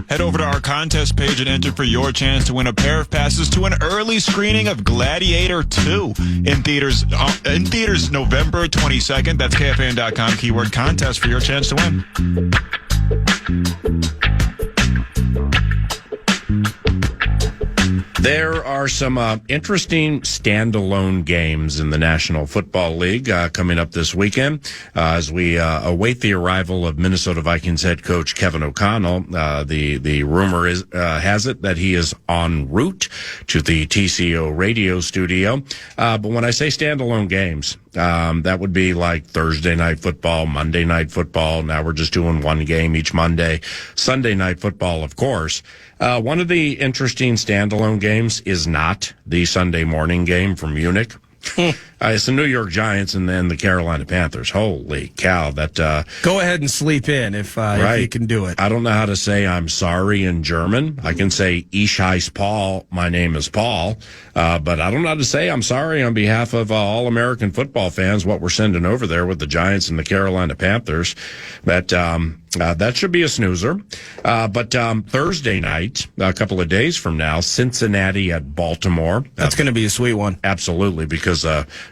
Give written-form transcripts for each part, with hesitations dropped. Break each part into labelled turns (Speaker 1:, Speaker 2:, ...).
Speaker 1: Head over to our contest page and enter for your chance to win a pair of passes to an early screening of Gladiator 2 in theaters November 22nd. That's KFAN.com, keyword contest for your chance to win.
Speaker 2: There are some interesting standalone games in the National Football League coming up this weekend as we await the arrival of Minnesota Vikings head coach Kevin O'Connell. The rumor has it that he is en route to the TCO radio studio. But when I say standalone games, that would be like Thursday night football, Monday night football. Now we're just doing one game each Monday. Sunday night football, of course. One of the interesting standalone games is not the Sunday morning game from Munich. It's the New York Giants and then the Carolina Panthers. Holy cow.
Speaker 3: Go ahead and sleep in if you can do it.
Speaker 2: I don't know how to say I'm sorry in German. I can say Ich heiße Paul. My name is Paul. But I don't know how to say I'm sorry on behalf of all American football fans, what we're sending over there with the Giants and the Carolina Panthers. That should be a snoozer. But Thursday night, a couple of days from now, Cincinnati at Baltimore.
Speaker 3: That's going to be a sweet one.
Speaker 2: Absolutely, because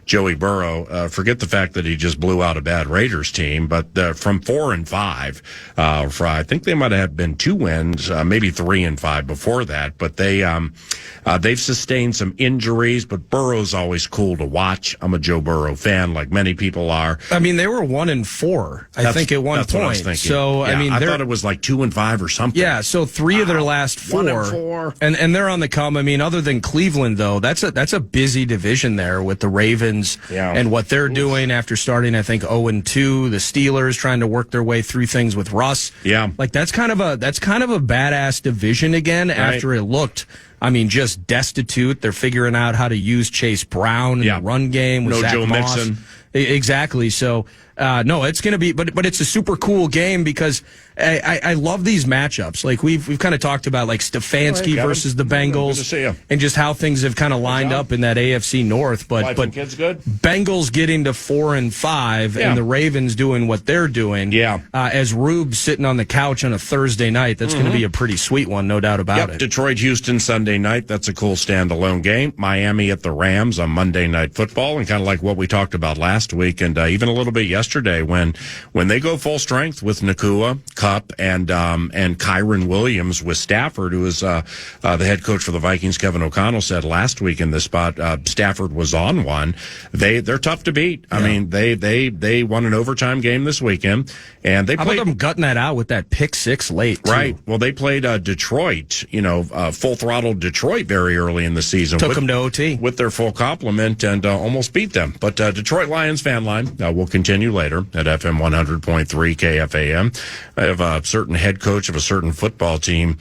Speaker 2: Joey Burrow, forget the fact that he just blew out a bad Raiders team, but from 4-5, I think they might have been 2 wins, maybe 3-5 before that. But they've sustained some injuries, but Burrow's always cool to watch. I'm a Joe Burrow fan, like many people are.
Speaker 3: I mean, they were 1-4, I think, at one
Speaker 2: point.
Speaker 3: What
Speaker 2: I was thinking.
Speaker 3: So,
Speaker 2: yeah,
Speaker 3: I
Speaker 2: thought it was like 2-5 or something.
Speaker 3: Yeah, so 3 of their last 4.
Speaker 2: 1-4.
Speaker 3: And they're on the come. I mean, other than Cleveland, though, that's a busy division there with the Ravens and what they're doing after starting, I think, 0-2. The Steelers trying to work their way through things with Russ.
Speaker 2: Yeah.
Speaker 3: Like, that's kind of a badass division again after it looked, I mean, just destitute. They're figuring out how to use Chase Brown in the run game with Zach
Speaker 2: Joe
Speaker 3: Moss.
Speaker 2: Mixon.
Speaker 3: Exactly. So, no, it's going to be, but it's a super cool game because I love these matchups. Like we've kind of talked about, like Stefanski versus the Bengals, and just how things have kind of lined up in that AFC North. But
Speaker 2: kids good?
Speaker 3: Bengals getting to 4-5, and the Ravens doing what they're doing. Yeah. As Rube's sitting on the couch on a Thursday night, that's going to be a pretty sweet one, no doubt about it.
Speaker 2: Detroit, Houston Sunday night. That's a cool standalone game. Miami at the Rams on Monday Night Football, and kind of like what we talked about last week, and even a little bit yesterday when they go full strength with Nakua, Kupp, and Kyron Williams with Stafford, who is the head coach for the Vikings. Kevin O'Connell said last week in this spot, Stafford was on one. They're tough to beat. I mean, they won an overtime game this weekend, and they played.
Speaker 3: How about them gutting that out with that pick 6 late? Too?
Speaker 2: Right. Well, they played Detroit. Full throttle Detroit very early in the season.
Speaker 3: Took them to OT
Speaker 2: with their full complement and almost beat them. But Detroit Lions fan line will continue later at FM 100.3 KFAN. I have a certain head coach of a certain football team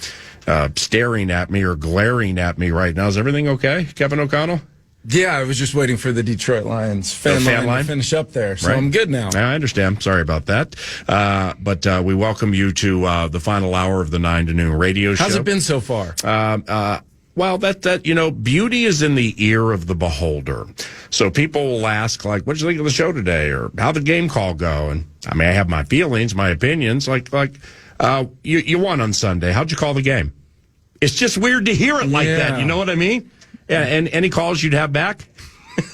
Speaker 2: staring at me or glaring at me right now. Is everything okay, Kevin O'Connell?
Speaker 4: Yeah, I was just waiting for the Detroit Lions fan line to finish up there, so I'm good now.
Speaker 2: I understand. Sorry about that. But we welcome you to the final hour of the 9 to noon radio show.
Speaker 4: How's it been so far?
Speaker 2: Well, beauty is in the ear of the beholder. So people will ask, like, what did you think of the show today? Or how'd the game call go? And I mean, I have my feelings, my opinions. You won on Sunday. How'd you call the game? It's just weird to hear it like that. You know what I mean? Yeah. And any calls you'd have back?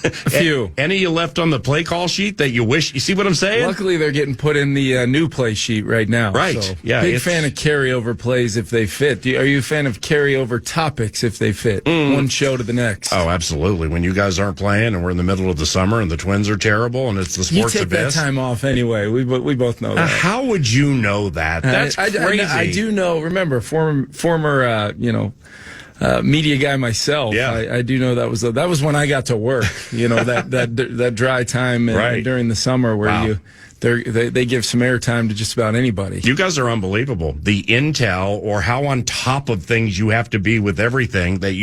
Speaker 4: A few.
Speaker 2: Any you left on the play call sheet that you wish? You see what I'm saying?
Speaker 4: Luckily, they're getting put in the new play sheet right now.
Speaker 2: Right.
Speaker 4: So
Speaker 2: yeah.
Speaker 4: Big fan of carryover plays if they fit. Are you a fan of carryover topics if they fit? One show to the next.
Speaker 2: Oh, absolutely. When you guys aren't playing and we're in the middle of the summer and the Twins are terrible and it's the sports
Speaker 4: you take
Speaker 2: abyss.
Speaker 4: that time off anyway. We both know that.
Speaker 2: How would you know that? That's crazy.
Speaker 4: I do know. Remember, former media guy myself.
Speaker 2: Yeah.
Speaker 4: I do know that was when I got to work. That dry time during the summer where they give some airtime to just about anybody.
Speaker 2: You guys are unbelievable. The intel or how on top of things you have to be with everything that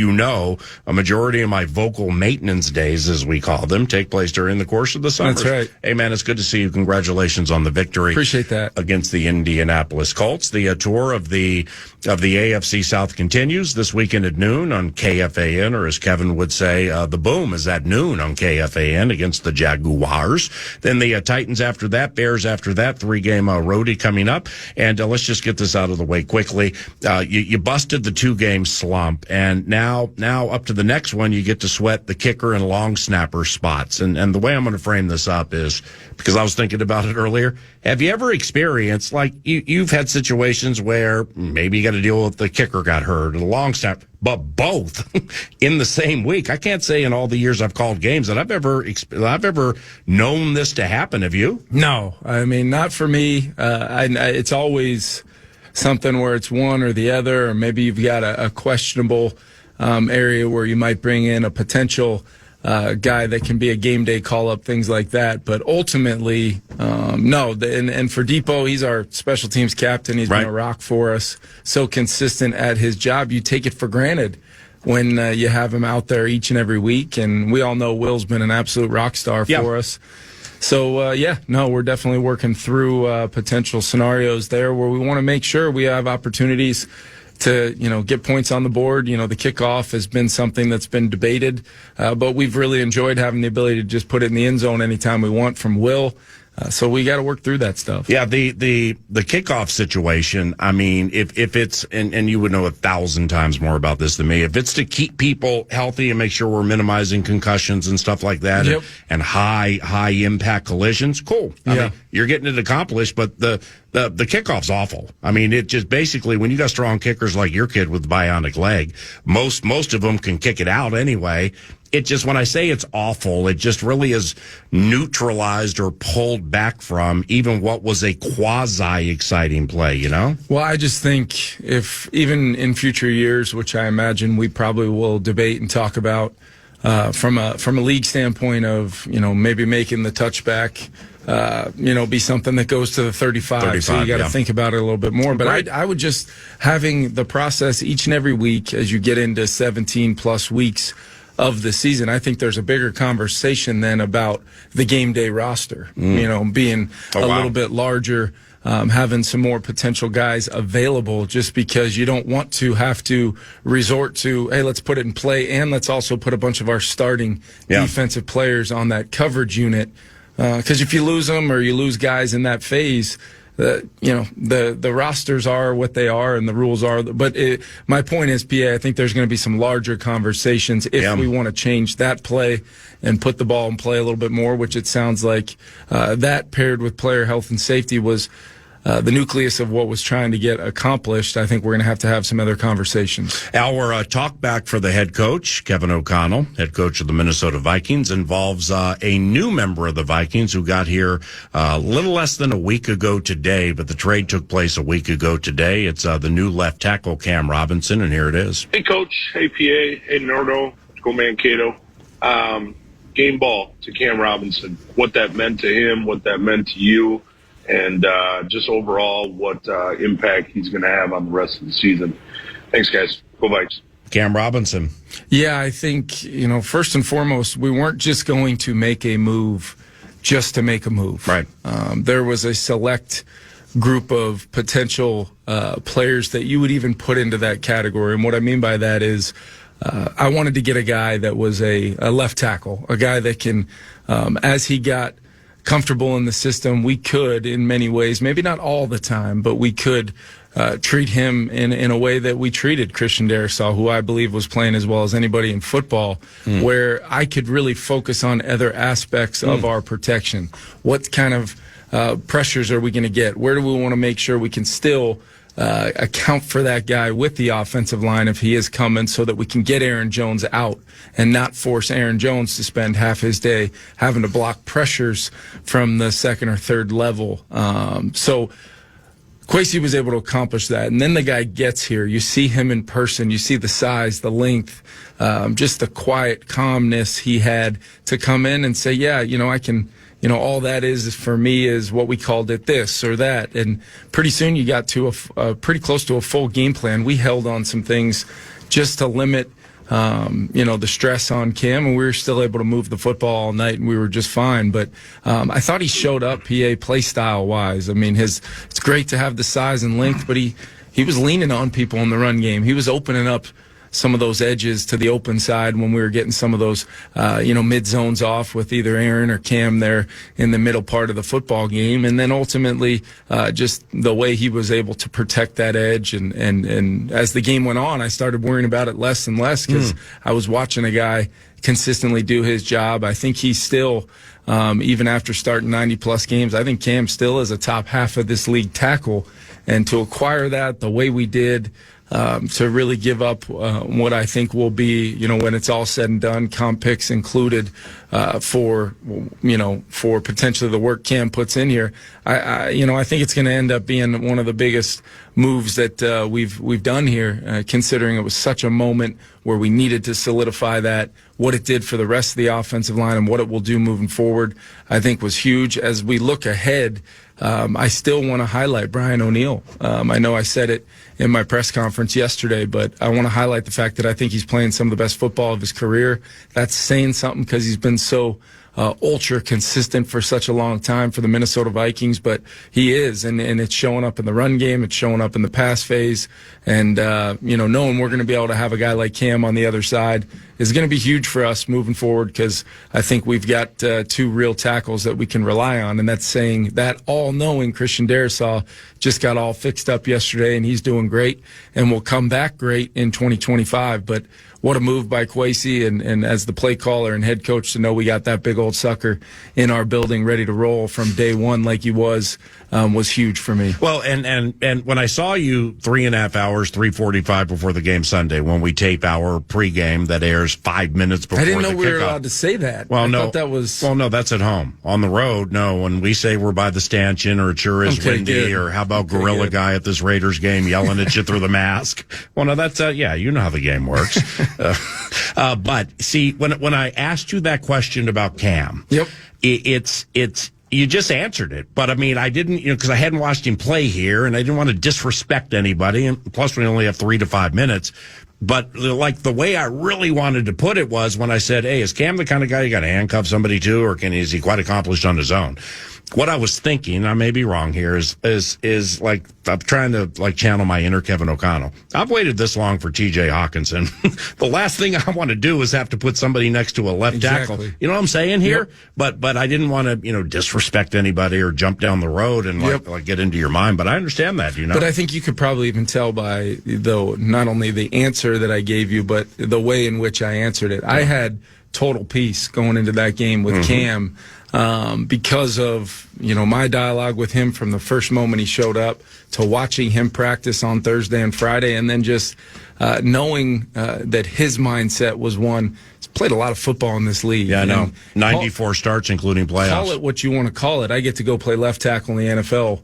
Speaker 2: a majority of my vocal maintenance days, as we call them, take place during the course of the summer.
Speaker 4: That's right.
Speaker 2: Hey, man, it's good to see you. Congratulations on the victory.
Speaker 4: Appreciate that.
Speaker 2: Against the Indianapolis Colts. The tour of the AFC South continues this weekend at noon on KFAN, or as Kevin would say, the boom is at noon on KFAN against the Jaguars. Then the Titans after that that. Bears after that, 3-game roadie coming up. And let's just get this out of the way quickly. You busted the 2-game slump, and now up to the next one, you get to sweat the kicker and long snapper spots. And the way I'm going to frame this up is, because I was thinking about it earlier, have you ever experienced, like, you've had situations where maybe you got to deal with the kicker got hurt or the long snapper, but both in the same week? I can't say in all the years I've called games that I've ever known this to happen. Have you?
Speaker 4: No, I mean, not for me. It's always something where it's one or the other, or maybe you've got a questionable area where you might bring in a potential guy that can be a game day call up, things like that. But ultimately, no. And for Depot, he's our special teams captain. He's been a rock for us. So consistent at his job. You take it for granted when you have him out there each and every week. And we all know Will's been an absolute rock star for us. So, we're definitely working through potential scenarios there where we want to make sure we have opportunities to, get points on the board. The kickoff has been something that's been debated, but we've really enjoyed having the ability to just put it in the end zone anytime we want from Will. So we got to work through that stuff.
Speaker 2: Yeah, the kickoff situation, I mean, if it's, and you would know 1,000 times more about this than me, if it's to keep people healthy and make sure we're minimizing concussions and stuff like that, and high impact collisions, cool. I mean, you're getting it accomplished, but the kickoff's awful. I mean, it just basically, when you got strong kickers like your kid with bionic leg, most of them can kick it out anyway. It just, when I say it's awful, it just really is neutralized or pulled back from even what was a quasi-exciting play, Well, I just think if, even in future years, which I imagine we probably will debate and talk about, from a league standpoint of, maybe making the touchback, be something that goes to the 35. So you got to think about it a little bit more. But I would just, having the process each and every week as you get into 17 plus weeks of the season, I think there's a bigger conversation than about the game day roster, being a little bit larger, having some more potential guys available, just because you don't want to have to resort to, hey, let's put it in play, and let's also put a bunch of our starting defensive players on that coverage unit. Because if you lose them, or you lose guys in that phase, the rosters are what they are and the rules are. But my point is, PA, I think there's going to be some larger conversations if we want to change that play and put the ball in play a little bit more, which it sounds like that paired with player health and safety was the nucleus of what was trying to get accomplished. I think we're going to have some other conversations. Our talk back for the head coach, Kevin O'Connell, head coach of the Minnesota Vikings, involves a new member of the Vikings who got here a little less than a week ago today, but the trade took place a week ago today. It's the new left tackle, Cam Robinson, and here it is.
Speaker 5: Hey, Coach. Hey, PA. Hey, Nardo. Go Mankato. Game ball to Cam Robinson. What that meant to him, what that meant to you, and just overall what impact he's going to have on the rest of the season. Thanks, guys. Go Vikes.
Speaker 2: Cam Robinson.
Speaker 4: Yeah, I think, first and foremost, we weren't just going to make a move just to make a move.
Speaker 2: Right.
Speaker 4: There was a select group of potential players that you would even put into that category. And what I mean by that is I wanted to get a guy that was a left tackle, a guy that can, as he got comfortable in the system, we could, in many ways, maybe not all the time, but we could treat him in a way that we treated Christian Darrisaw, who I believe was playing as well as anybody in football, where I could really focus on other aspects of our protection. What kind of pressures are we going to get? Where do we want to make sure we can still account for that guy with the offensive line if he is coming, so that we can get Aaron Jones out and not force Aaron Jones to spend half his day having to block pressures from the second or third level. So Kwesi was able to accomplish that. And then the guy gets here. You see him in person. You see the size, the length, just the quiet calmness he had to come in and say, yeah, I can, all that is for me is what we called it, this or that. And pretty soon you got to pretty close to a full game plan. We held on some things just to limit, the stress on Cam, and we were still able to move the football all night, and we were just fine. But I thought he showed up, PA, play style wise. I mean, it's great to have the size and length, but he was leaning on people in the run game. He was opening up some of those edges to the open side when we were getting some of those, mid zones off with either Aaron or Cam there in the middle part of the football game. And then ultimately, just the way he was able to protect that edge. And as the game went on, I started worrying about it less and less because I was watching a guy consistently do his job. I think he's still, even after starting 90-plus games, I think Cam still is a top half of this league tackle. And to acquire that the way we did, to really give up what I think will be, when it's all said and done, comp picks included, for potentially the work Cam puts in here. I think it's going to end up being one of the biggest moves that we've done here, considering it was such a moment where we needed to solidify that. What it did for the rest of the offensive line and what it will do moving forward, I think was huge. As we look ahead, I still want to highlight Brian O'Neill. I know I said it in my press conference yesterday, but I want to highlight the fact that I think he's playing some of the best football of his career. That's saying something because he's been so ultra consistent for such a long time for the Minnesota Vikings, but he is, and it's showing up in the run game, it's showing up in the pass phase, and knowing we're going to be able to have a guy like Cam on the other side is going to be huge for us moving forward because I think we've got two real tackles that we can rely on, and that's saying that all-knowing Christian Darrisaw just got all fixed up yesterday, and he's doing great and will come back great in 2025, but what a move by Kwesi, and as the play caller and head coach to know we got that big old sucker in our building ready to roll from day one like he was huge for me.
Speaker 2: Well, and when I saw you 3.5 hours, 3:45 before the game Sunday, when we tape our pregame that airs 5 minutes before the kickoff.
Speaker 4: I didn't know we were allowed to say that.
Speaker 2: Well,
Speaker 4: I
Speaker 2: no.
Speaker 4: thought that was...
Speaker 2: Well, no, that's at home. On the road, no. When we say we're by the stanchion or it sure is windy,
Speaker 4: good.
Speaker 2: or how about Gorilla Guy at this Raiders game yelling at you through the mask? Well, no, that's, you know how the game works. But see, when I asked you that question about Cam,
Speaker 4: yep,
Speaker 2: it's you just answered it. But I mean, I didn't, because I hadn't watched him play here, and I didn't want to disrespect anybody. And plus, we only have 3 to 5 minutes. But like the way I really wanted to put it was when I said, "Hey, is Cam the kind of guy you got to handcuff somebody to, or is he quite accomplished on his own?" What I was thinking, I may be wrong here, is like I'm trying to like channel my inner Kevin O'Connell. I've waited this long for T.J. Hawkinson. The last thing I want to do is have to put somebody next to a left tackle. You know what I'm saying here? Yep. But I didn't want to disrespect anybody or jump down the road and like get into your mind. But I understand that,
Speaker 4: But I think you could probably even tell by not only the answer that I gave you, but the way in which I answered it. Yeah. I had total peace going into that game with Cam. Because of, my dialogue with him from the first moment he showed up to watching him practice on Thursday and Friday, and then just knowing that his mindset was one. He's played a lot of football in this league.
Speaker 2: Yeah, I know. 94 starts, including playoffs.
Speaker 4: Call it what you want to call it. I get to go play left tackle in the NFL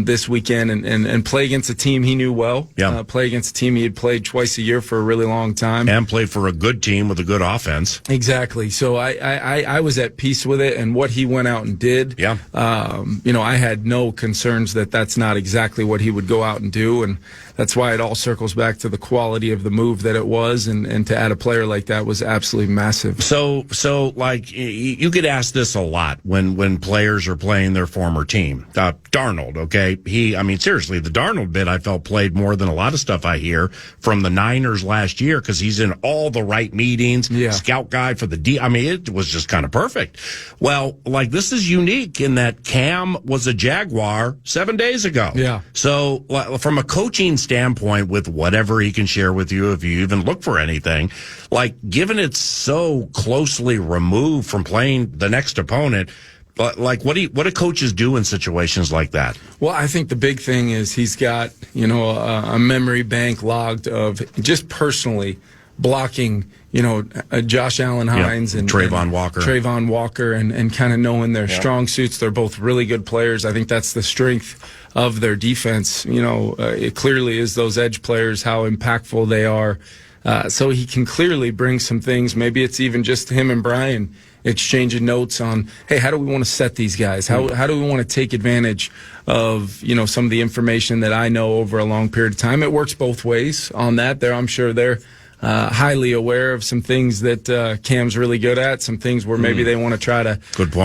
Speaker 4: this weekend and play against a team he knew well. Yeah. Play against a team he had played twice a year for a really long time.
Speaker 2: And play for a good team with a good offense.
Speaker 4: Exactly. So I was at peace with it, and what he went out and did. Yeah. I had no concerns that that's not exactly what he would go out and do, and that's why it all circles back to the quality of the move that it was, and to add a player like that was absolutely massive.
Speaker 2: So like you get asked this a lot when players are playing their former team. Darnold, okay? Seriously, the Darnold bit I felt played more than a lot of stuff I hear from the Niners last year because he's in all the right meetings, scout guy for the it was just kind of perfect. Well, like this is unique in that Cam was a Jaguar 7 days ago. Yeah. So from a coaching standpoint, with whatever he can share with you, if you even look for anything, like given it's so closely removed from playing the next opponent, but like what do coaches do in situations like that?
Speaker 4: Well, I think the big thing is he's got a memory bank logged of just personally blocking Josh Allen Hynes and Trayvon Walker and kind of knowing their strong suits. They're both really good players. I think that's the strength of their defense. It clearly is those edge players, how impactful they are. So he can clearly bring some things. Maybe it's even just him and Brian exchanging notes on, hey, how do we want to set these guys? How do we want to take advantage of, some of the information that I know over a long period of time? It works both ways on that. I'm sure they're highly aware of some things that Cam's really good at, some things where maybe they want to try to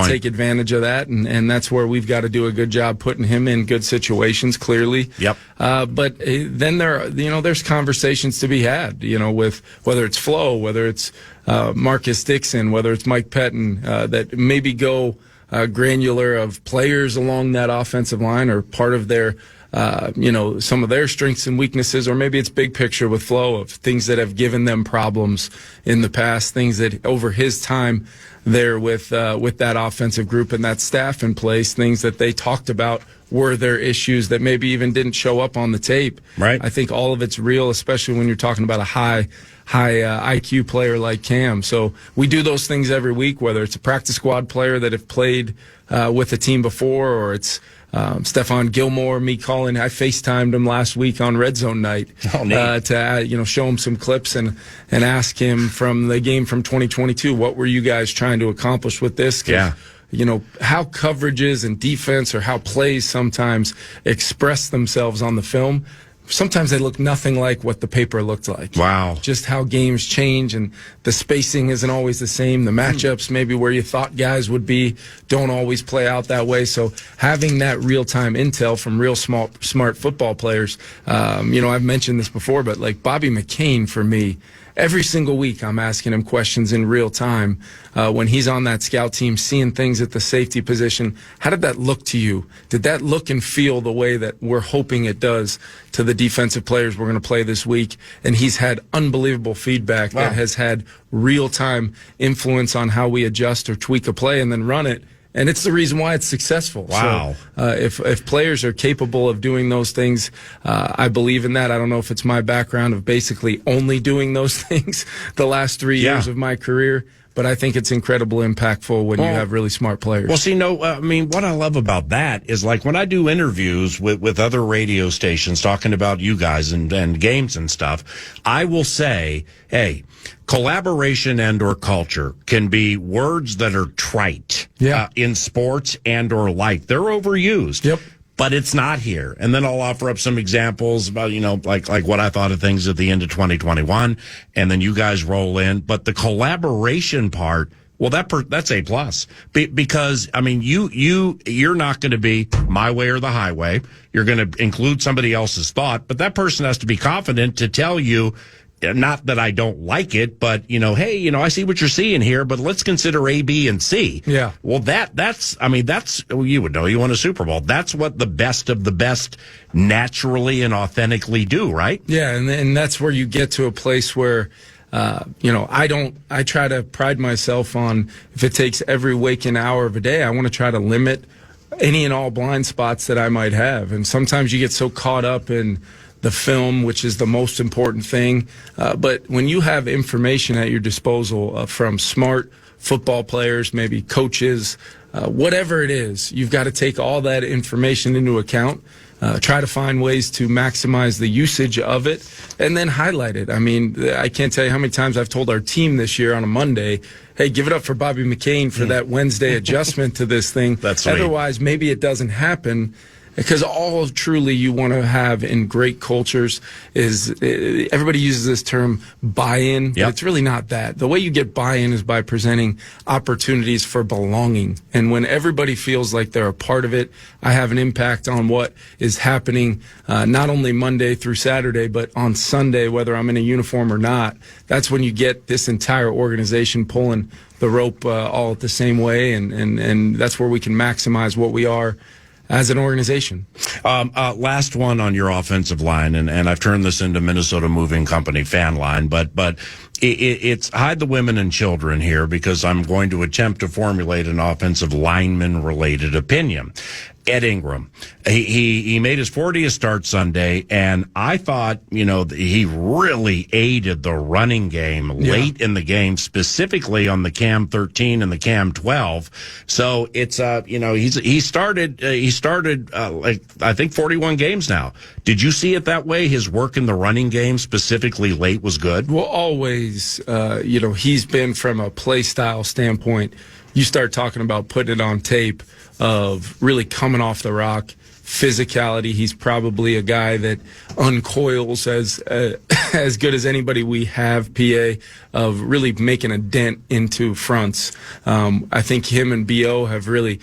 Speaker 4: take advantage of that, and that's where we've got to do a good job putting him in good situations, clearly.
Speaker 2: Yep.
Speaker 4: But then there's conversations to be had, with whether it's Flo, whether it's Marcus Dixon, whether it's Mike Pettin, that maybe go granular of players along that offensive line or part of their some of their strengths and weaknesses, or maybe it's big picture with Flo of things that have given them problems in the past, things that over his time there with that offensive group and that staff in place, things that they talked about were their issues that maybe even didn't show up on the tape.
Speaker 2: Right.
Speaker 4: I think all of it's real, especially when you're talking about a high IQ player like Cam. So we do those things every week, whether it's a practice squad player that have played with a team before, or it's Stephon Gilmore, me calling. I FaceTimed him last week on Red Zone night to show him some clips and ask him from the game from 2022, what were you guys trying to accomplish with this?
Speaker 2: Yeah.
Speaker 4: How coverages and defense or how plays sometimes express themselves on the film. Sometimes they look nothing like what the paper looked like.
Speaker 2: Wow.
Speaker 4: Just how games change, and the spacing isn't always the same. The matchups, maybe where you thought guys would be, don't always play out that way. So having that real-time intel from real smart football players, I've mentioned this before, but like Bobby McCain for me, every single week I'm asking him questions in real time when he's on that scout team, seeing things at the safety position. How did that look to you? Did that look and feel the way that we're hoping it does to the defensive players we're going to play this week? And he's had unbelievable feedback that has had real-time influence on how we adjust or tweak a play and then run it. And it's the reason why it's successful.
Speaker 2: Wow.
Speaker 4: So, if players are capable of doing those things, I believe in that. I don't know if it's my background of basically only doing those things the last 3 years of my career, but I think it's incredibly impactful when you have really smart players.
Speaker 2: Well, see, what I love about that is like when I do interviews with other radio stations talking about you guys and games and stuff, I will say, hey, collaboration and or culture can be words that are trite in sports and or life. They're overused.
Speaker 4: Yep.
Speaker 2: But it's not here. And then I'll offer up some examples about, like what I thought of things at the end of 2021. And then you guys roll in. But the collaboration part, well, that's A+. Because, you're not going to be my way or the highway. You're going to include somebody else's thought. But that person has to be confident to tell you, not that I don't like it, but, hey, I see what you're seeing here, but let's consider A, B, and C.
Speaker 4: Yeah.
Speaker 2: Well, that's you would know, you won a Super Bowl. That's what the best of the best naturally and authentically do, right?
Speaker 4: Yeah, and that's where you get to a place where, I try to pride myself on, if it takes every waking hour of a day, I want to try to limit any and all blind spots that I might have. And sometimes you get so caught up in the film, which is the most important thing. But when you have information at your disposal from smart football players, maybe coaches, whatever it is, you've got to take all that information into account, try to find ways to maximize the usage of it, and then highlight it. I can't tell you how many times I've told our team this year on a Monday, hey, give it up for Bobby McCain for that Wednesday adjustment to this thing.
Speaker 2: That's sweet.
Speaker 4: Otherwise, maybe it doesn't happen. Because all truly you want to have in great cultures is, everybody uses this term buy-in, but it's really not that. The way you get buy-in is by presenting opportunities for belonging. And when everybody feels like they're a part of it, I have an impact on what is happening, not only Monday through Saturday, but on Sunday, whether I'm in a uniform or not. That's when you get this entire organization pulling the rope all at the same way, and that's where we can maximize what we are as an organization.
Speaker 2: Last one on your offensive line, and I've turned this into Minnesota Moving Company fan line, but it's hide the women and children here because I'm going to attempt to formulate an offensive lineman related opinion. Ed Ingram, he made his 40th start Sunday, and I thought, he really aided the running game late in the game, specifically on the Cam 13 and the Cam 12. So it's, he started I think 41 games now. Did you see it that way? His work in the running game, specifically late, was good?
Speaker 4: Well, always, he's been from a play style standpoint. You start talking about putting it on tape of really coming off the rock, physicality. He's probably a guy that uncoils as as good as anybody we have, PA, of really making a dent into fronts. I think him and BO have really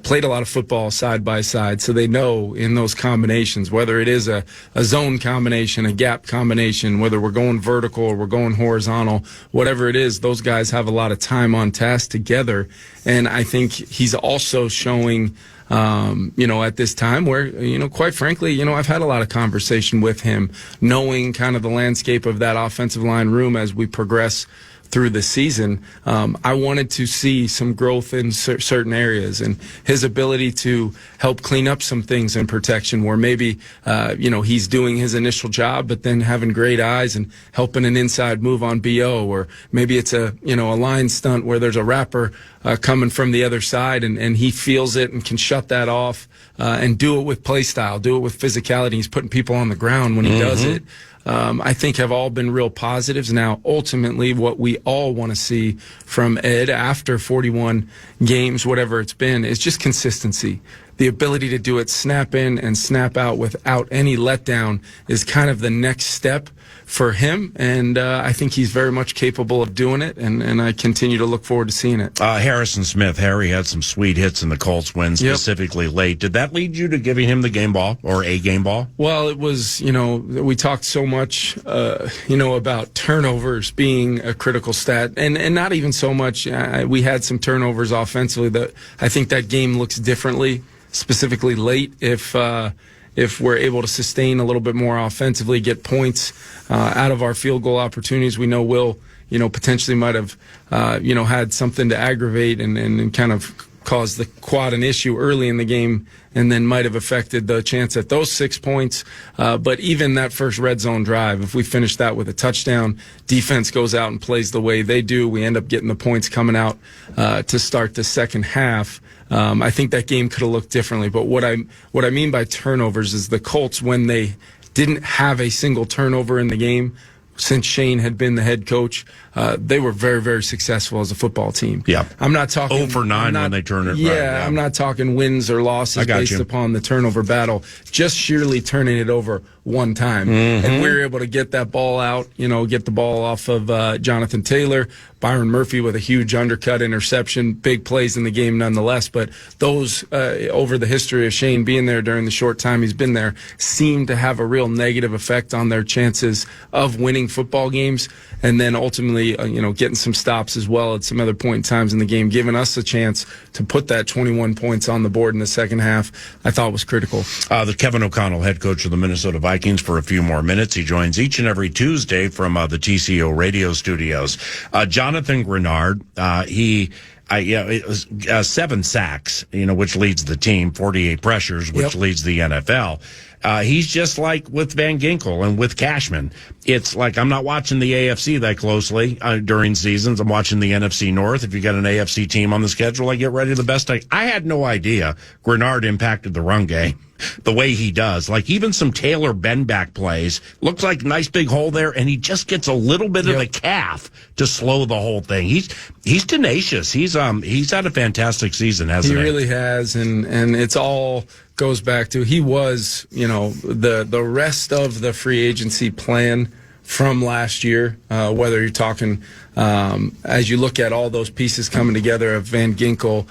Speaker 4: played a lot of football side by side, so they know in those combinations, whether it is a zone combination, a gap combination, whether we're going vertical or we're going horizontal, whatever it is, those guys have a lot of time on task together. And I think he's also showing, at this time where, quite frankly, I've had a lot of conversation with him, knowing kind of the landscape of that offensive line room as we progress through the season. I wanted to see some growth in certain areas, and his ability to help clean up some things in protection where maybe, he's doing his initial job, but then having great eyes and helping an inside move on BO, or maybe it's a line stunt where there's a wrapper coming from the other side and he feels it and can shut that off and do it with play style, do it with physicality. He's putting people on the ground when he does it. I think have all been real positives. Now, ultimately, what we all want to see from Ed after 41 games, whatever it's been, is just consistency. The ability to do it snap in and snap out without any letdown is kind of the next step for him, and I think he's very much capable of doing it, and I continue to look forward to seeing it.
Speaker 2: Harrison Smith, Harry had some sweet hits in the Colts win, specifically late. Did that lead you to giving him the game ball or a game ball?
Speaker 4: Well, it was, we talked so much, about turnovers being a critical stat, and not even so much. We had some turnovers offensively that I think that game looks differently, specifically late, if we're able to sustain a little bit more offensively, get points out of our field goal opportunities. We know Will, potentially might have, had something to aggravate and kind of cause the quad an issue early in the game, and then might have affected the chance at those 6 points. But even that first red zone drive, if we finish that with a touchdown, defense goes out and plays the way they do, we end up getting the points coming out to start the second half. I think that game could have looked differently. But what I mean by turnovers is the Colts, when they didn't have a single turnover in the game, since Shane had been the head coach, they were very, very successful as a football team.
Speaker 2: Yeah.
Speaker 4: I'm not talking
Speaker 2: 0 for 9 when they turn it.
Speaker 4: Yeah, I'm not talking wins or losses based upon the turnover battle. Just sheerly turning it over one time. And we were able to get that ball out, get the ball off of Jonathan Taylor, Byron Murphy with a huge undercut interception, big plays in the game nonetheless. But those, over the history of Shane being there during the short time he's been there, seem to have a real negative effect on their chances of winning football games. And then ultimately, getting some stops as well at some other point in times in the game, giving us a chance to put that 21 points on the board in the second half, I thought was critical. The Kevin O'Connell, head coach of the Minnesota Vikings, for a few more minutes. He joins each and every Tuesday from the TCO radio studios. Jonathan Grenard, it was 7 sacks, which leads the team, 48 pressures, which leads the NFL. He's just like with Van Ginkel and with Cashman. It's like I'm not watching the AFC that closely during seasons. I'm watching the NFC North. If you got an AFC team on the schedule, I get ready the best I had no idea Grenard impacted the run game the way he does. Like even some Taylor bend-back plays, looks like a nice big hole there, and he just gets a little bit of the calf to slow the whole thing. He's tenacious. He's had a fantastic season, hasn't he? He really has, and it's all goes back to he was, the rest of the free agency plan from last year, whether you're talking as you look at all those pieces coming together of Van Ginkel,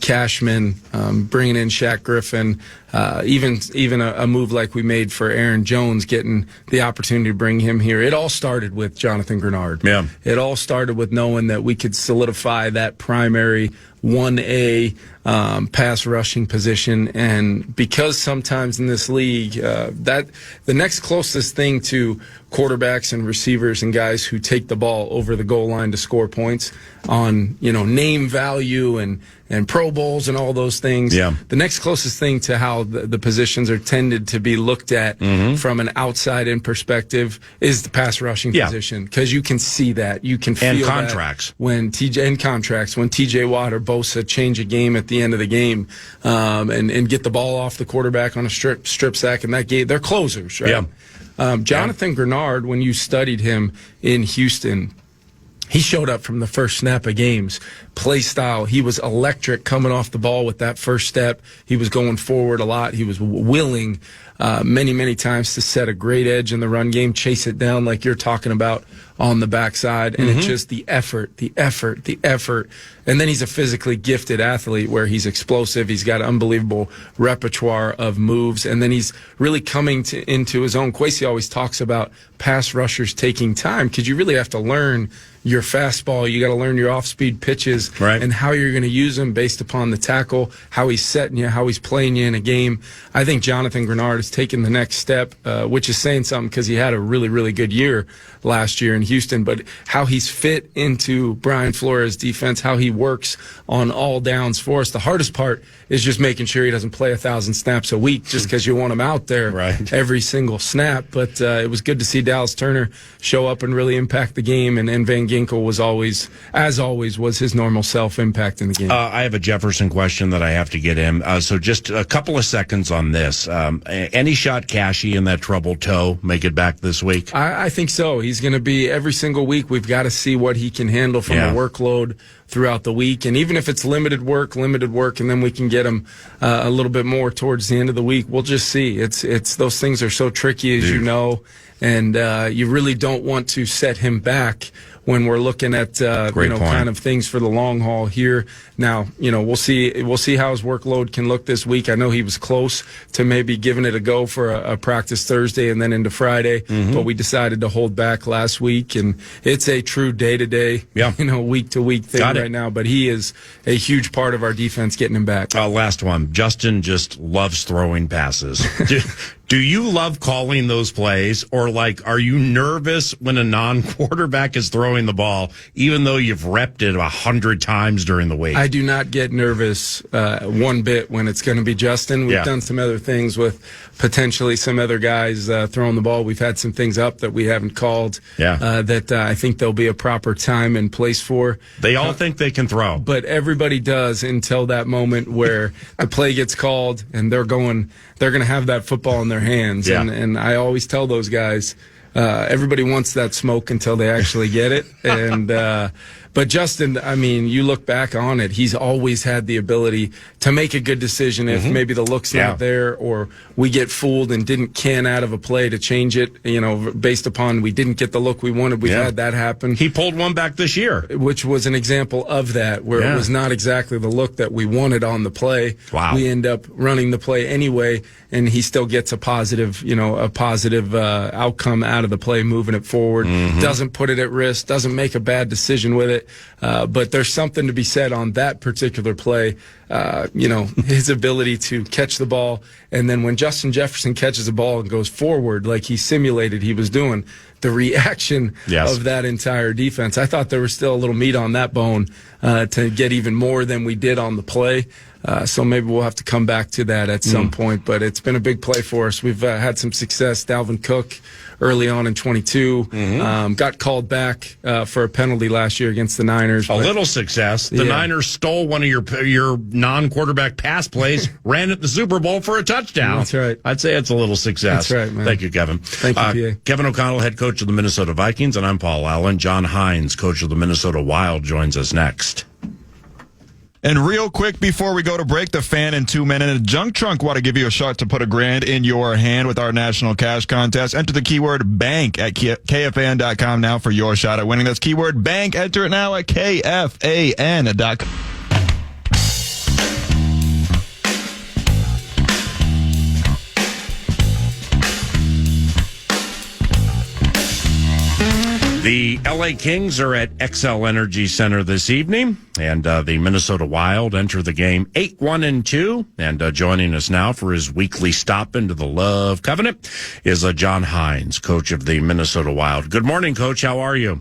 Speaker 4: Cashman, bringing in Shaq Griffin, even a move like we made for Aaron Jones, getting the opportunity to bring him here. It all started with Jonathan Grenard.
Speaker 2: Yeah.
Speaker 4: It all started with knowing that we could solidify that primary 1A pass rushing position, and because sometimes in this league, that the next closest thing to quarterbacks and receivers and guys who take the ball over the goal line to score points on name value and Pro Bowls and all those things.
Speaker 2: Yeah.
Speaker 4: The next closest thing to how the positions are tended to be looked at from an outside-in perspective is the pass rushing position, because you can see that, you can feel
Speaker 2: and
Speaker 4: that
Speaker 2: contracts
Speaker 4: when TJ Watt or Bosa change a game at the end of the game and get the ball off the quarterback on a strip sack, and that game they're closers, right? Yeah. Jonathan Grenard, when you studied him in Houston, he showed up from the first snap of games. Play style, he was electric coming off the ball with that first step. He was going forward a lot. He was willing. many times to set a great edge in the run game, chase it down like you're talking about on the backside. And it's just the effort. And then he's a physically gifted athlete where he's explosive. He's got an unbelievable repertoire of moves. And then he's really coming into his own. Kwesi always talks about pass rushers taking time because you really have to learn your fastball. You got to learn your off-speed pitches and how you're going to use them based upon the tackle, how he's setting you, how he's playing you in a game. I think Jonathan Grenard has taken the next step, which is saying something because he had a really, really good year last year in Houston. But how he's fit into Brian Flores' defense, how he works on all downs for us. The hardest part is just making sure he doesn't play 1,000 snaps a week just because you want him out there every single snap. But it was good to see Dallas Turner show up and really impact the game. And Van Ginkel was always, was his normal self impacting the game.
Speaker 2: I have a Jefferson question that I have to get in. So just a couple of seconds on this. Any shot Cashy in that troubled toe make it back this week?
Speaker 4: I think so. He's going to be every single week. We've got to see what he can handle from the workload throughout the week. And even if it's limited work, and then we can get him a little bit more towards the end of the week, we'll just see. It's those things are so tricky, as you know, and you really don't want to set him back when we're looking at kind of things for the long haul here. Now, we'll see how his workload can look this week. I know he was close to maybe giving it a go for a practice Thursday and then into Friday, but we decided to hold back last week, and it's a true day-to-day, week-to-week thing right now. But he is a huge part of our defense getting him back.
Speaker 2: Last one. Justin just loves throwing passes. Do you love calling those plays, or are you nervous when a non-quarterback is throwing the ball, even though you've repped it 100 times during the week?
Speaker 4: I do not get nervous one bit when it's going to be Justin. We've done some other things with potentially some other guys throwing the ball. We've had some things up that we haven't called that I think there'll be a proper time and place for.
Speaker 2: They all think they can throw.
Speaker 4: But everybody does until that moment where the play gets called and they're going to have that football in their hands. And I always tell those guys, everybody wants that smoke until they actually get it. And but Justin, I mean, you look back on it, he's always had the ability to make a good decision if maybe the look's not there, or we get fooled and didn't can out of a play to change it, based upon we didn't get the look we wanted. We've had that happen.
Speaker 2: He pulled one back this year,
Speaker 4: which was an example of that, where it was not exactly the look that we wanted on the play.
Speaker 2: Wow.
Speaker 4: We end up running the play anyway, and he still gets a positive outcome out of the play, moving it forward, doesn't put it at risk, doesn't make a bad decision with it. But there's something to be said on that particular play. His ability to catch the ball, and then when Justin Jefferson catches the ball and goes forward like he simulated he was doing, the reaction of that entire defense. I thought there was still a little meat on that bone to get even more than we did on the play. So maybe we'll have to come back to that at some point. But it's been a big play for us. We've had some success. Dalvin Cook early on in 22 got called back for a penalty last year against the Niners.
Speaker 2: A little success. The Niners stole one of your non-quarterback pass plays, ran it in the Super Bowl for a touchdown.
Speaker 4: That's right.
Speaker 2: I'd say it's a little success.
Speaker 4: That's right, man.
Speaker 2: Thank you, Kevin.
Speaker 4: Thank you, PA.
Speaker 2: Kevin O'Connell, head coach of the Minnesota Vikings, and I'm Paul Allen. John Hynes, coach of the Minnesota Wild, joins us next.
Speaker 1: And real quick before we go to break, the fan in 2 minutes. Junk Trunk want to give you a shot to put $1,000 in your hand with our national cash contest. Enter the keyword BANK at KFAN.com now for your shot at winning. That's keyword BANK. Enter it now at KFAN.com.
Speaker 2: The LA Kings are at XL Energy Center this evening, and the Minnesota Wild enter the game 8-1-2. And joining us now for his weekly stop into the Love Covenant is John Hynes, coach of the Minnesota Wild. Good morning, Coach. How are you?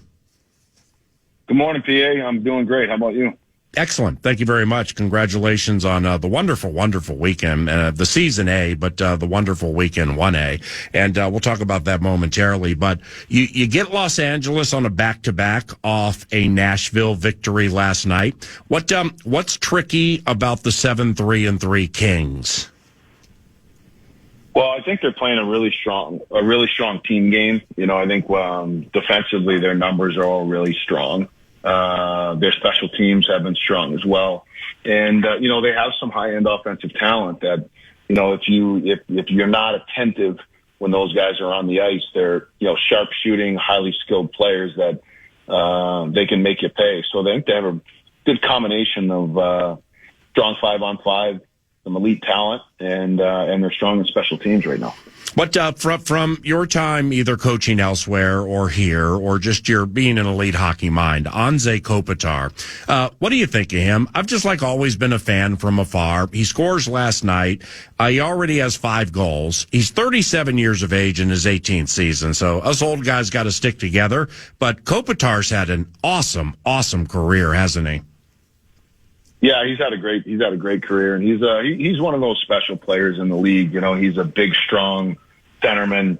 Speaker 6: Good morning, PA. I'm doing great. How about you?
Speaker 2: Excellent. Thank you very much. Congratulations on the wonderful, wonderful weekend, the season A, but the wonderful weekend 1A. And we'll talk about that momentarily. But you get Los Angeles on a back-to-back off a Nashville victory last night. What's tricky about the 7-3-3 Kings?
Speaker 6: Well, I think they're playing a really strong team game. I think defensively their numbers are all really strong. Their special teams have been strong as well. And, they have some high-end offensive talent that, if you're not attentive when those guys are on the ice, they're, sharp shooting, highly skilled players that they can make you pay. So I think they have a good combination of strong 5-on-5, some elite talent, and they're strong in special teams right now.
Speaker 2: What from your time either coaching elsewhere or here, or just your being an elite hockey mind, Anze Kopitar, what do you think of him? I've just always been a fan from afar. He scores last night. He already has 5 goals. He's 37 years of age in his 18th season, so us old guys got to stick together. But Kopitar's had an awesome career, hasn't he?
Speaker 6: Yeah, he's had a great career, and he's one of those special players in the league. He's a big, strong centerman.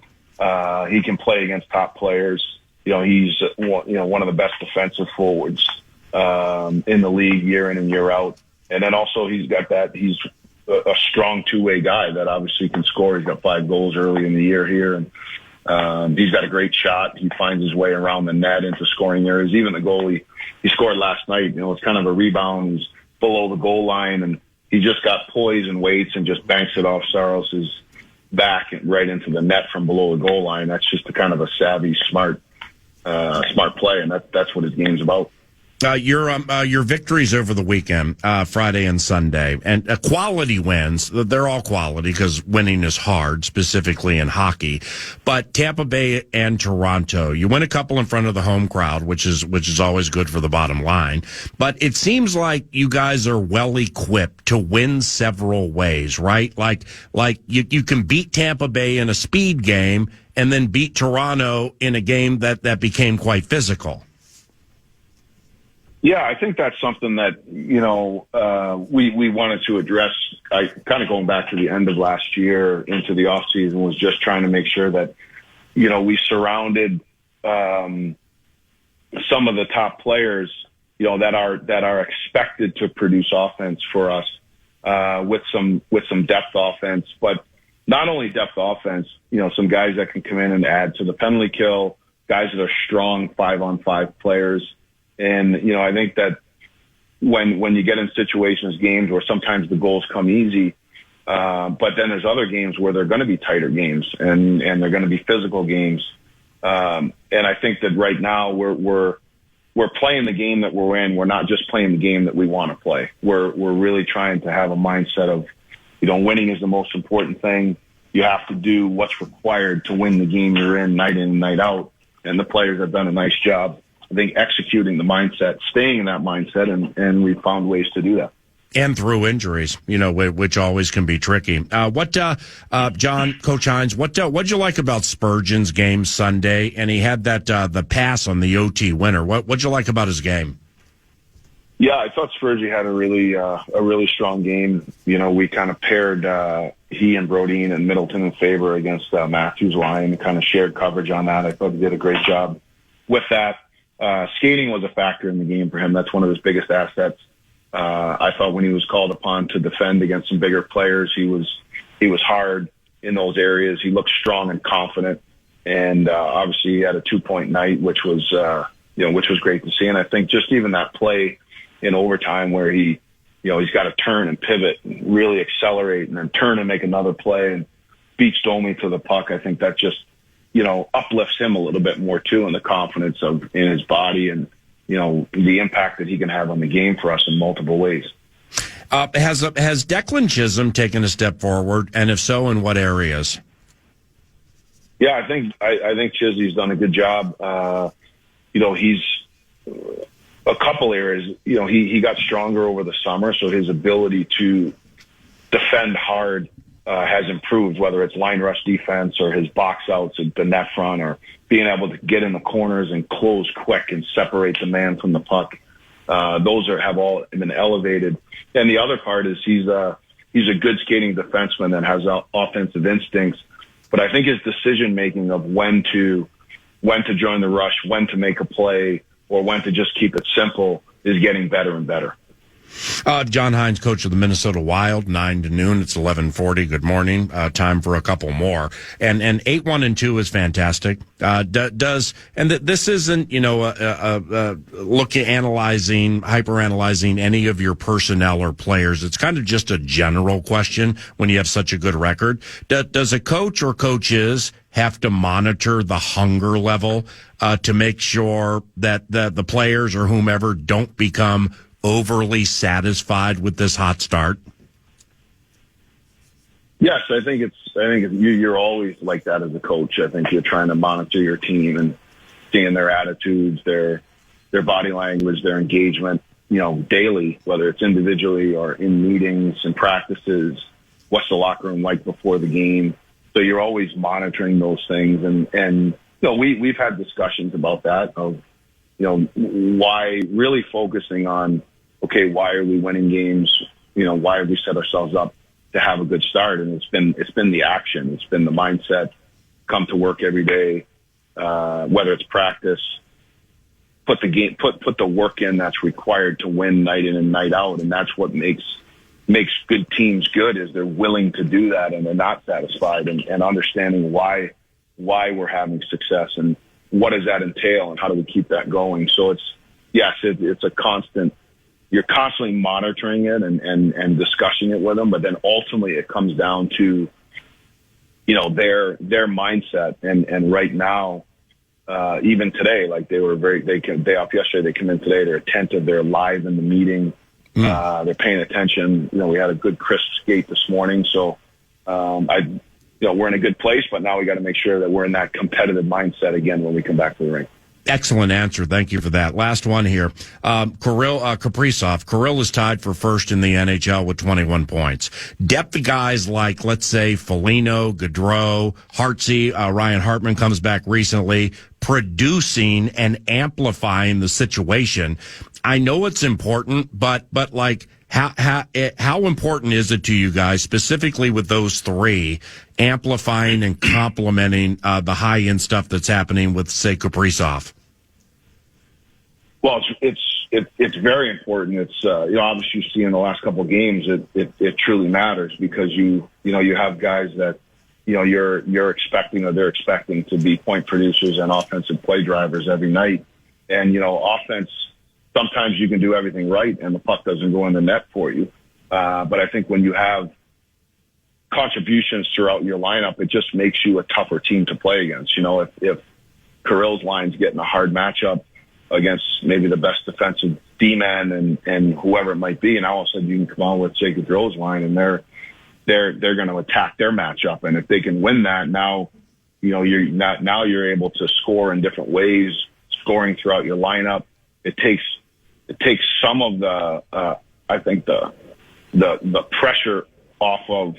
Speaker 6: He can play against top players. He's one of the best defensive forwards in the league year in and year out. And then also he's a strong two-way guy that obviously can score. He's got 5 goals early in the year here, and he's got a great shot. He finds his way around the net into scoring areas. Even the goal he scored last night, it's kind of a rebound. He's below the goal line, and he just got poise and weights and just banks it off Saros's back and right into the net from below the goal line. That's just a kind of a savvy, smart play, and that's what his game's about. Your victories over the weekend, Friday and Sunday, and quality wins. They're all quality because winning is hard, specifically in hockey. But Tampa Bay and Toronto, you win a couple in front of the home crowd, which is always good for the bottom line. But it seems like you guys are well equipped to win several ways, right? Like you can beat Tampa Bay in a speed game and then beat Toronto in a game that became quite physical. Yeah, I think that's something that, we wanted to address. I kind of going back to the end of last year into the off season was just trying to make sure that, we surrounded some of the top players, that are expected to produce offense for us with some depth offense, but not only depth offense, some guys that can come in and add to the penalty kill, guys that are strong 5-on-5 players. And, I think that when you get in situations, games where sometimes the goals come easy, but then there's other games where they're going to be tighter games and they're going to be physical games. And I think that right now we're playing the game that we're in. We're not just playing the game that we want to play. We're really trying to have a mindset of, winning is the most important thing. You have to do what's required to win the game you're in and night out. And the players have done a nice job, I think, executing the mindset, staying in that mindset, and we've found ways to do that.
Speaker 2: And through injuries, which always can be tricky. John, Coach Hynes, what'd you like about Spurgeon's game Sunday? And he had that the pass on the OT winner. What'd you like about his game?
Speaker 6: Yeah, I thought Spurgeon had a really strong game. We kind of paired he and Brodin and Middleton in favor against Matthews' line, kind of shared coverage on that. I thought he did a great job with that. Skating was a factor in the game for him. That's one of his biggest assets. I thought when he was called upon to defend against some bigger players, he was hard in those areas. He looked strong and confident, and obviously he had a 2-point night, which was great to see. And I think just even that play in overtime where he's got to turn and pivot and really accelerate and then turn and make another play and beat Domi to the puck. I think that just uplifts him a little bit more too, and the confidence in his body and, the impact that he can have on the game for us in multiple ways.
Speaker 2: Has Declan Chisholm taken a step forward, and if so, in what areas?
Speaker 6: Yeah, I think Chisley's done a good job. He's a couple areas. He got stronger over the summer, so his ability to defend hard has improved, whether it's line rush defense or his box outs at the net front or being able to get in the corners and close quick and separate the man from the puck. Those have all been elevated. And the other part is he's a good skating defenseman that has offensive instincts. But I think his decision making of when to join the rush, when to make a play, or when to just keep it simple is getting better and better.
Speaker 2: John Hynes, coach of the Minnesota Wild, 9 to noon. It's 11:40. Good morning. Time for a couple more. And 8-1-2 is fantastic. This isn't, hyper-analyzing any of your personnel or players. It's kind of just a general question when you have such a good record. Does a coach or coaches have to monitor the hunger level to make sure that the players or whomever don't become overly satisfied with this hot start?
Speaker 6: Yes, I think you're always like that as a coach. I think you're trying to monitor your team and seeing their attitudes, their body language, their engagement, daily, whether it's individually or in meetings and practices. What's the locker room like before the game? So you're always monitoring those things, and we've had discussions about that of why really focusing on, okay, why are we winning games? Why have we set ourselves up to have a good start? And it's been the action, it's been the mindset. Come to work every day, whether it's practice, put the work in that's required to win night in and night out, and that's what makes good teams good, is they're willing to do that and they're not satisfied, and understanding why we're having success and what does that entail and how do we keep that going. So it's a constant. You're constantly monitoring it and discussing it with them, but then ultimately it comes down to, their mindset. And right now, even today, like day off yesterday, they come in today, they're attentive, they're live in the meeting, they're paying attention. We had a good crisp skate this morning, so we're in a good place, but now we got to make sure that we're in that competitive mindset again when we come back to the rink.
Speaker 2: Excellent answer. Thank you for that. Last one here. Kaprizov. Kirill is tied for first in the NHL with 21 points. Depth guys like, let's say, Foligno, Gaudreau, Hartsey, Ryan Hartman comes back recently, producing and amplifying the situation. I know it's important, but like, how important is it to you guys, specifically with those three, amplifying and complementing the high-end stuff that's happening with, say, Kaprizov?
Speaker 6: Well, it's very important. It's obviously you see in the last couple of games it truly matters, because you have guys that you're expecting, or they're expecting to be point producers and offensive play drivers every night, and offense. Sometimes you can do everything right and the puck doesn't go in the net for you. But I think when you have contributions throughout your lineup, it just makes you a tougher team to play against. If Kirill's line's getting a hard matchup against maybe the best defensive D-man and whoever it might be, and all of a sudden you can come on with, say, Gaudreau's line, and they're going to attack their matchup. And if they can win that, now you're able to score in different ways, scoring throughout your lineup. It takes some of the pressure off of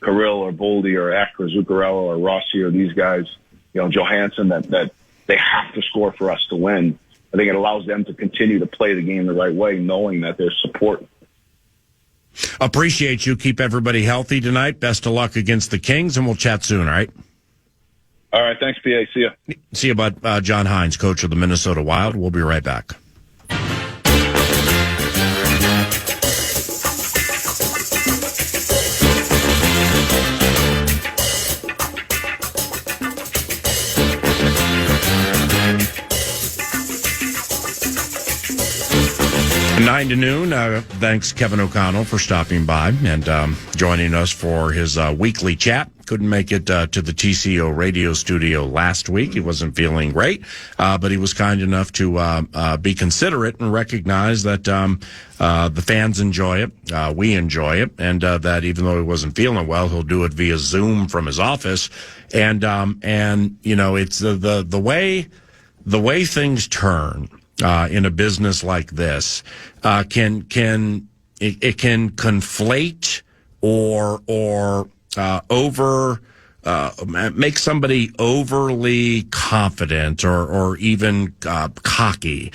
Speaker 6: Kirill or Boldy or Ek or Zuccarello or Rossi or these guys, Johansson, that they have to score for us to win. I think it allows them to continue to play the game the right way, knowing that there's support.
Speaker 2: Appreciate you. Keep everybody healthy tonight. Best of luck against the Kings, and we'll chat soon, all right?
Speaker 6: All right, thanks, PA. See ya.
Speaker 2: See you, bud. John Hynes, coach of the Minnesota Wild. We'll be right back. Nine to noon. Thanks, Kevin O'Connell, for stopping by and joining us for his weekly chat. Couldn't make it to the TCO radio studio last week. He wasn't feeling great, but he was kind enough to be considerate and recognize that the fans enjoy it, we enjoy it, and that even though he wasn't feeling well, he'll do it via Zoom from his office. And it's the way things turn. In a business like this, can conflate or make somebody overly confident or even cocky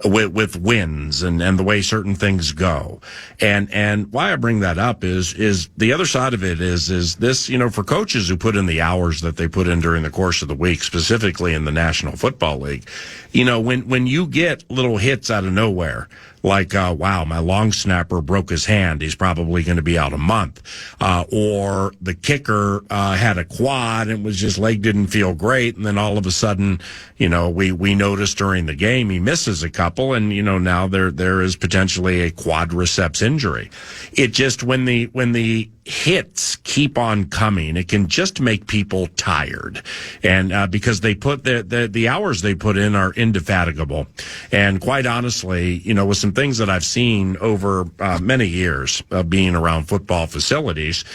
Speaker 2: with wins and the way certain things go. And why I bring that up is the other side of it is this, for coaches who put in the hours that they put in during the course of the week, specifically in the National Football League, when you get little hits out of nowhere, like, wow, my long snapper broke his hand, he's probably going to be out a month. Or the kicker had a quad and his leg didn't feel great. And then all of a sudden, we noticed during the game he misses a couple, and, now there is potentially a quadriceps injury. It just, when the hits keep on coming, it can just make people tired. And because they put the hours they put in are indefatigable. And quite honestly, with some things that I've seen over many years of being around football facilities,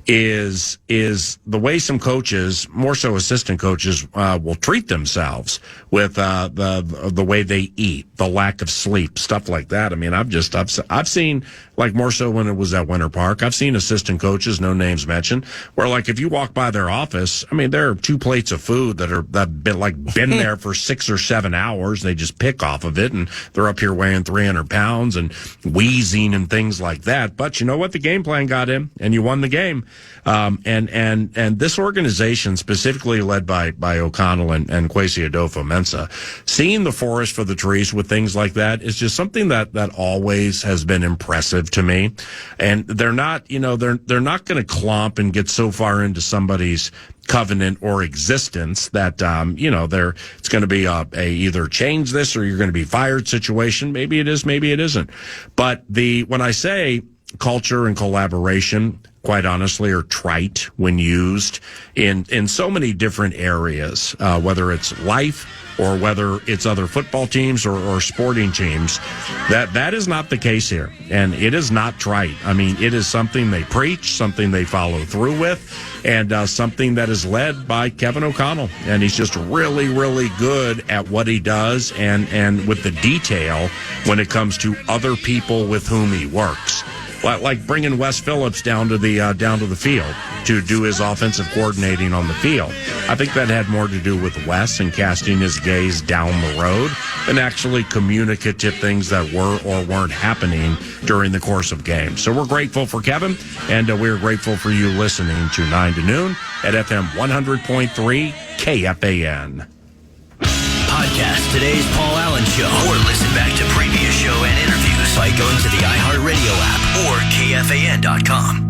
Speaker 2: is the way some coaches, more so assistant coaches, will treat themselves with the way they eat, the lack of sleep, stuff like that. I mean, I've seen, like, more so when it was at Winter Park, I've seen assistant coaches, no names mentioned, where, like, if you walk by their office, I mean, there are 2 plates of food that have been there for 6 or 7 hours. They just pick off of it, and they're up here weighing 300 pounds and wheezing and things like that. But you know what? The game plan got in, and you won the game. And this organization, specifically led by O'Connell and Kwesi Adolfo-Mensah, seeing the forest for the trees with things like that is just something that always has been impressive to me. And they're not, they're not going to clomp and get so far into somebody's covenant or existence that it's going to be a either change this or you're going to be fired situation. Maybe it is, maybe it isn't. But when I say culture and collaboration, quite honestly, are trite when used in so many different areas, whether it's life or whether it's other football teams or sporting teams. That is not the case here. And it is not trite. I mean, it is something they preach, something they follow through with, and something that is led by Kevin O'Connell. And he's just really, really good at what he does and with the detail when it comes to other people with whom he works. Like bringing Wes Phillips down to the field to do his offensive coordinating on the field. I think that had more to do with Wes and casting his gaze down the road than actually communicative things that were or weren't happening during the course of games. So we're grateful for Kevin, and we're grateful for you listening to 9 to Noon at FM 100.3 KFAN.
Speaker 7: Podcast today's Paul Allen Show, or listen back to previous show and interviews by going to the iHeartRadio app or KFAN.com.